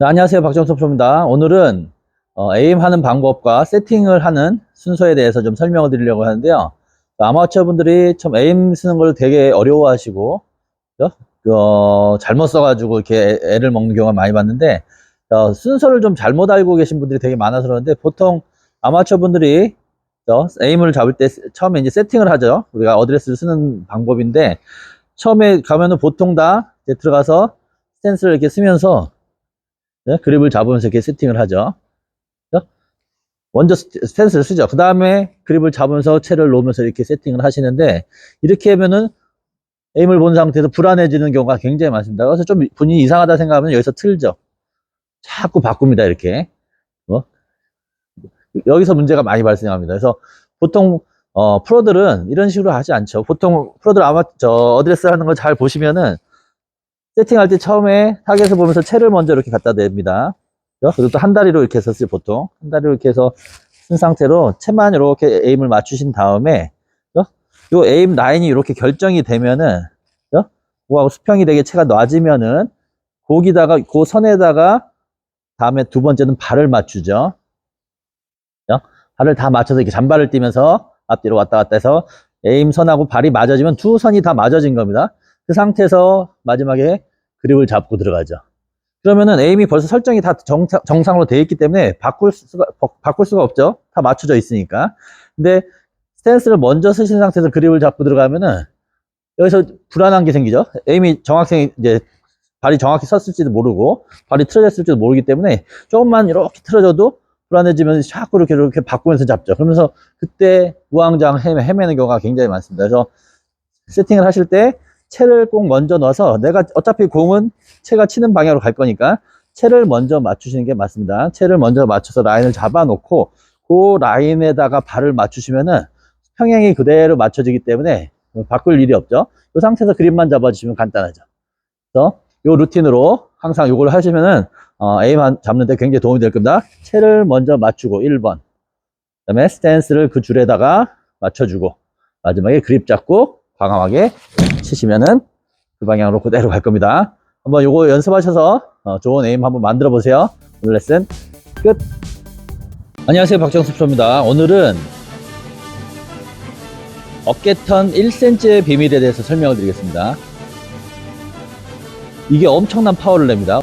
네, 안녕하세요. 박정섭 프로입니다. 오늘은 에임하는 방법과 세팅을 하는 순서에 대해서 좀 설명을 드리려고 하는데요. 아마추어 분들이 참 에임 쓰는 걸 되게 어려워하시고 잘못 써가지고 이렇게 애를 먹는 경우가 많이 봤는데, 순서를 좀 잘못 알고 계신 분들이 되게 많아서 그러는데, 보통 아마추어 분들이 에임을 잡을 때 처음에 이제 세팅을 하죠. 우리가 어드레스를 쓰는 방법인데, 처음에 가면은 보통 다 이제 들어가서 스탠스를 이렇게 쓰면서, 네, 그립을 잡으면서 이렇게 세팅을 하죠. 먼저 스탠스를 쓰죠. 그 다음에 그립을 잡으면서 채를 놓으면서 이렇게 세팅을 하시는데, 이렇게 하면은 에임을 본 상태에서 불안해지는 경우가 굉장히 많습니다. 그래서 좀 본인이 이상하다 생각하면 여기서 틀죠. 자꾸 바꿉니다. 이렇게. 여기서 문제가 많이 발생합니다. 그래서 보통 프로들은 이런 식으로 하지 않죠. 보통 프로들 아마 어드레스 하는 걸 잘 보시면은, 세팅할 때 처음에 타겟을 보면서 채를 먼저 이렇게 갖다 댑니다. 그리고 또 한 다리로 이렇게 해서 쓰요. 보통 한 다리로 이렇게 해서 쓴 상태로 채만 이렇게 에임을 맞추신 다음에, 요 에임 라인이 이렇게 결정이 되면은, 그거하고 수평이 되게 채가 놔지면은 거기다가 그 선에다가 다음에 두 번째는 발을 맞추죠. 발을 다 맞춰서 이렇게 잔발을 뛰면서 앞뒤로 왔다 갔다 해서 에임 선하고 발이 맞아지면 두 선이 다 맞아진 겁니다. 그 상태에서 마지막에 그립을 잡고 들어가죠. 그러면은 에임이 벌써 설정이 다 정상으로 되어 있기 때문에 바꿀 수가 없죠. 다 맞춰져 있으니까. 근데 스탠스를 먼저 쓰신 상태에서 그립을 잡고 들어가면은 여기서 불안한 게 생기죠. 에임이 정확히 이제 발이 정확히 섰을지도 모르고 발이 틀어졌을지도 모르기 때문에 조금만 이렇게 틀어져도 불안해지면서 자꾸 이렇게 바꾸면서 잡죠. 그러면서 그때 우왕좌왕 헤매는 경우가 굉장히 많습니다. 그래서 세팅을 하실 때 채를 꼭 먼저 넣어서, 내가 어차피 공은 채가 치는 방향으로 갈 거니까 채를 먼저 맞추시는 게 맞습니다. 채를 먼저 맞춰서 라인을 잡아 놓고 그 라인에다가 발을 맞추시면은 평행이 그대로 맞춰지기 때문에 바꿀 일이 없죠. 이 상태에서 그립만 잡아주시면 간단하죠. 그래서 이 루틴으로 항상 이걸 하시면은 에임 잡는 데 굉장히 도움이 될 겁니다. 채를 먼저 맞추고 1번, 그 다음에 스탠스를 그 줄에다가 맞춰주고 마지막에 그립 잡고 과감하게 치시면은 그 방향으로 그대로 갈 겁니다. 한번 요거 연습하셔서 좋은 에임 한번 만들어 보세요. 오늘 레슨 끝. 안녕하세요, 박정수 프로입니다. 오늘은 어깨턴 1cm의 비밀에 대해서 설명을 드리겠습니다. 이게 엄청난 파워를 냅니다.